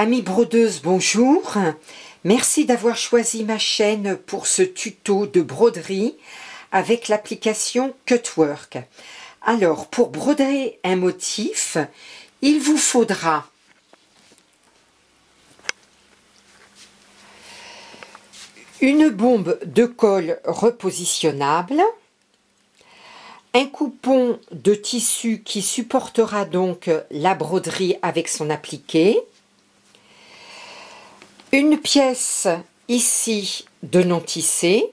Amis brodeuses, bonjour. Merci d'avoir choisi ma chaîne pour ce tuto de broderie avec l'application Cutwork. Alors, pour broder un motif, il vous faudra une bombe de colle repositionnable, un coupon de tissu qui supportera donc la broderie avec son appliqué, une pièce ici de non tissé,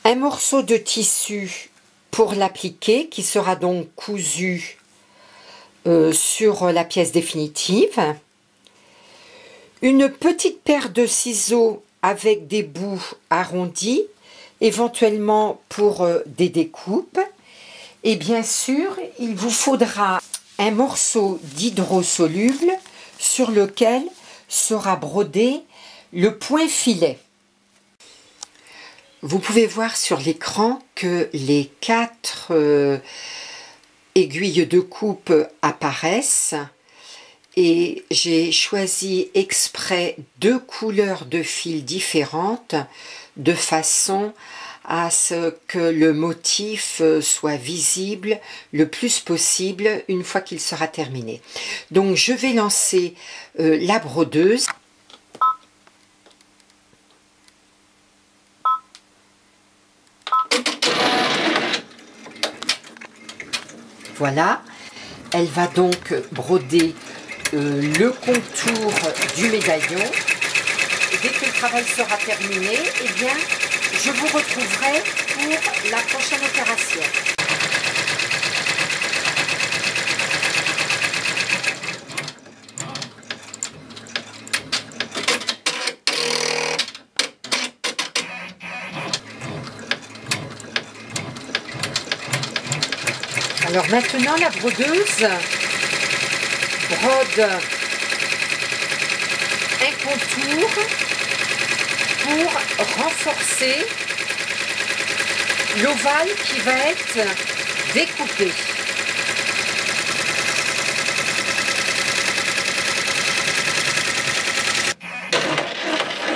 un morceau de tissu pour l'appliquer qui sera donc cousu sur la pièce définitive, une petite paire de ciseaux avec des bouts arrondis, éventuellement pour des découpes, et bien sûr il vous faudra un morceau d'hydrosoluble sur lequel sera brodé le point filet. Vous pouvez voir sur l'écran que les 4 aiguilles de coupe apparaissent et j'ai choisi exprès 2 couleurs de fils différentes de façon à ce que le motif soit visible le plus possible une fois qu'il sera terminé. Donc je vais lancer la brodeuse. Voilà, elle va donc broder le contour du médaillon. Et dès que le travail sera terminé, eh bien, je vous retrouverai pour la prochaine opération. Alors maintenant, la brodeuse brode un contour pour renforcer l'ovale qui va être découpé.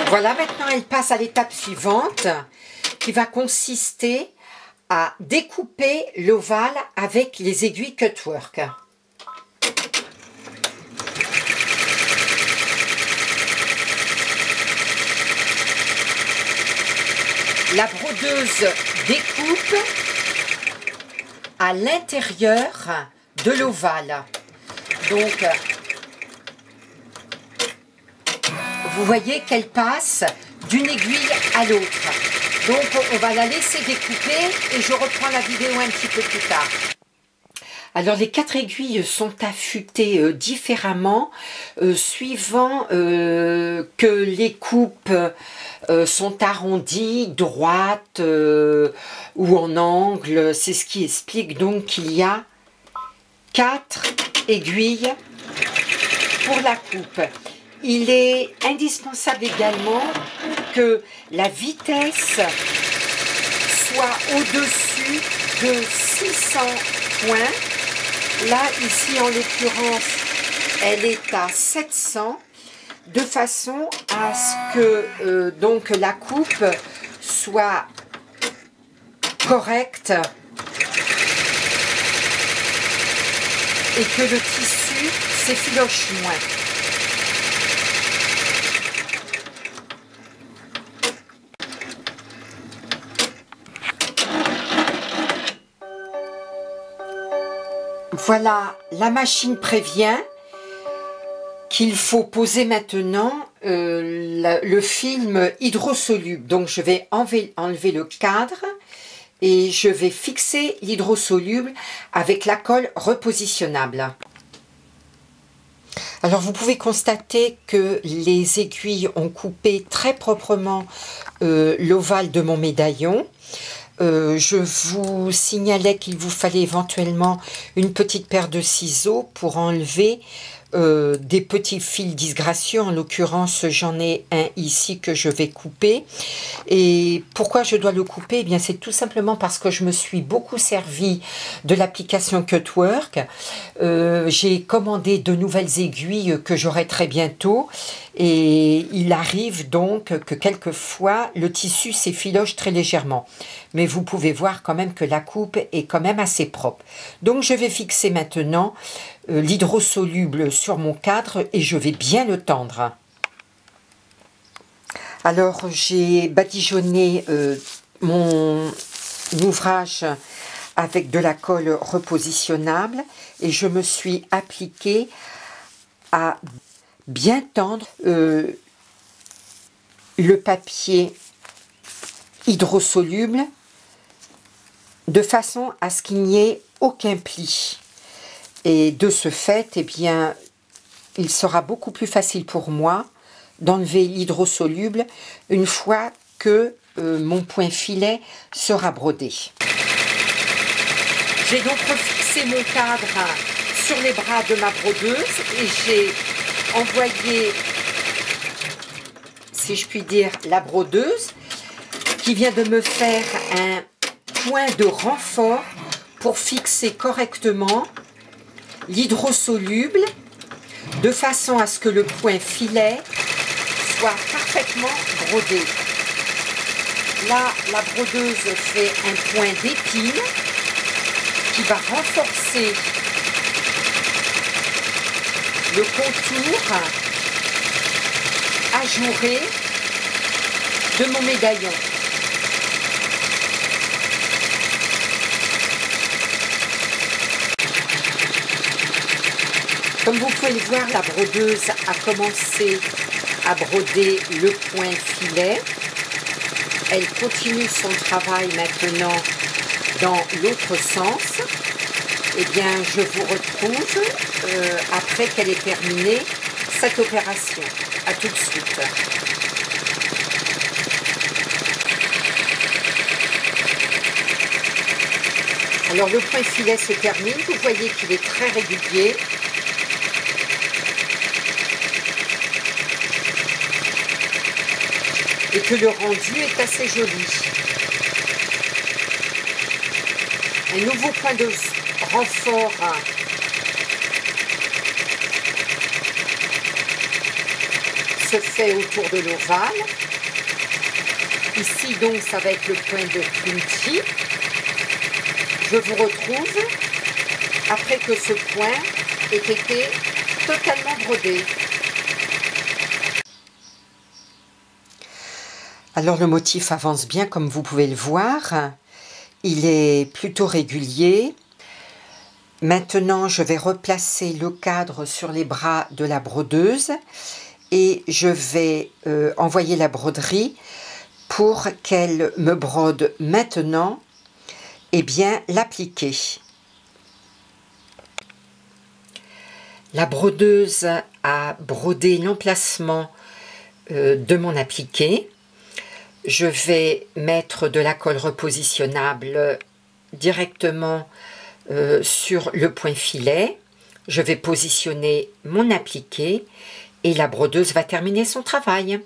Voilà, maintenant elle passe à l'étape suivante qui va consister à découper l'ovale avec les aiguilles Cutwork. La brodeuse découpe à l'intérieur de l'ovale. Donc, vous voyez qu'elle passe d'une aiguille à l'autre. Donc, on va la laisser découper et je reprends la vidéo un petit peu plus tard. Alors, les 4 aiguilles sont affûtées différemment suivant que les coupes sont arrondies, droites ou en angle. C'est ce qui explique donc qu'il y a 4 aiguilles pour la coupe. Il est indispensable également que la vitesse soit au-dessus de 600 points. Là, ici, en l'occurrence, elle est à 700, de façon à ce que donc la coupe soit correcte et que le tissu s'effiloche moins. Voilà, la machine prévient qu'il faut poser maintenant le film hydrosoluble. Donc je vais enlever le cadre et je vais fixer l'hydrosoluble avec la colle repositionnable. Alors vous pouvez constater que les aiguilles ont coupé très proprement l'ovale de mon médaillon. Je vous signalais qu'il vous fallait éventuellement une petite paire de ciseaux pour enlever des petits fils disgracieux. En l'occurrence, j'en ai un ici que je vais couper. Et pourquoi je dois le couper? Eh bien, c'est tout simplement parce que je me suis beaucoup servi de l'application Cutwork. J'ai commandé de nouvelles aiguilles que j'aurai très bientôt. Et il arrive donc que quelquefois, le tissu s'effiloche très légèrement. Mais vous pouvez voir quand même que la coupe est quand même assez propre. Donc, je vais fixer maintenant l'hydrosoluble sur mon cadre et je vais bien le tendre. Alors j'ai badigeonné mon ouvrage avec de la colle repositionnable et je me suis appliquée à bien tendre le papier hydrosoluble de façon à ce qu'il n'y ait aucun pli. Et de ce fait, eh bien, il sera beaucoup plus facile pour moi d'enlever l'hydrosoluble une fois que mon point filet sera brodé. J'ai donc refixé mon cadre sur les bras de ma brodeuse et j'ai envoyé, si je puis dire, la brodeuse qui vient de me faire un point de renfort pour fixer correctement l'hydrosoluble de façon à ce que le point filet soit parfaitement brodé. Là, la brodeuse fait un point d'épine qui va renforcer le contour ajouré de mon médaillon. Comme vous pouvez le voir, la brodeuse a commencé à broder le point filet. Elle continue son travail maintenant dans l'autre sens. Eh bien, je vous retrouve après qu'elle ait terminé cette opération. À tout de suite. Alors, le point filet se termine. Vous voyez qu'il est très régulier. Et que le rendu est assez joli. Un nouveau point de renfort se fait autour de l'ovale. Ici donc ça va être le point de Punty. Je vous retrouve après que ce point ait été totalement brodé. Alors le motif avance bien comme vous pouvez le voir, il est plutôt régulier. Maintenant je vais replacer le cadre sur les bras de la brodeuse et je vais envoyer la broderie pour qu'elle me brode maintenant et bien l'appliquer. La brodeuse a brodé l'emplacement de mon appliqué. Je vais mettre de la colle repositionnable directement sur le point filet. Je vais positionner mon appliqué et la brodeuse va terminer son travail.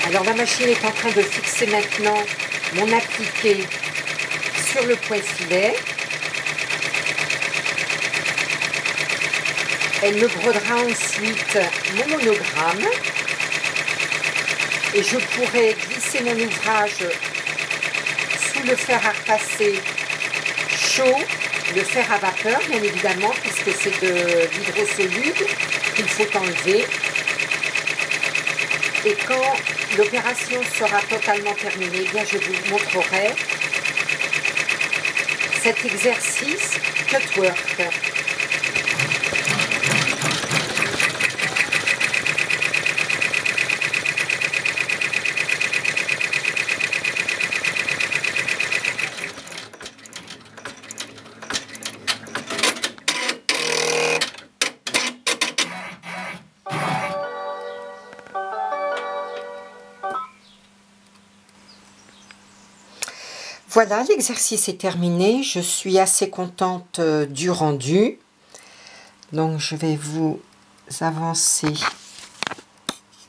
Alors la machine est en train de fixer maintenant mon appliqué sur le point filet. Elle me brodera ensuite mon monogramme. Et je pourrai glisser mon ouvrage sous le fer à repasser chaud, le fer à vapeur bien évidemment, puisque c'est de l'hydrosoluble qu'il faut enlever. Et quand l'opération sera totalement terminée, eh bien je vous montrerai cet exercice Cutwork. Voilà, l'exercice est terminé. Je suis assez contente du rendu. Donc je vais vous avancer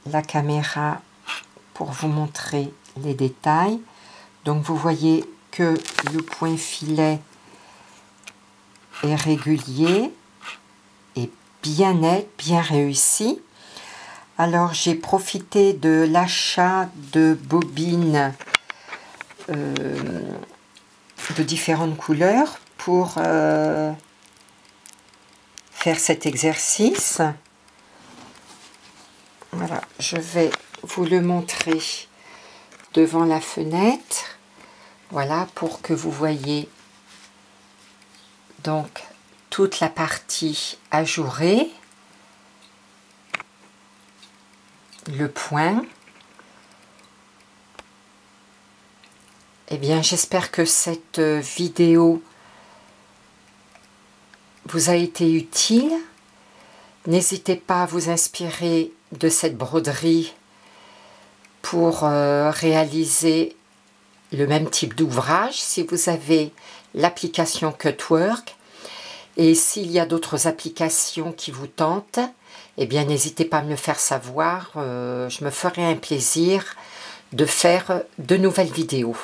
la caméra pour vous montrer les détails. Donc vous voyez que le point filet est régulier et bien net, bien réussi. Alors j'ai profité de l'achat de bobines de différentes couleurs pour faire cet exercice. Voilà, je vais vous le montrer devant la fenêtre. Voilà, pour que vous voyez donc toute la partie ajourée, le point. Eh bien, j'espère que cette vidéo vous a été utile. N'hésitez pas à vous inspirer de cette broderie pour réaliser le même type d'ouvrage si vous avez l'application Cutwork. Et s'il y a d'autres applications qui vous tentent, eh bien n'hésitez pas à me le faire savoir. Je me ferai un plaisir de faire de nouvelles vidéos.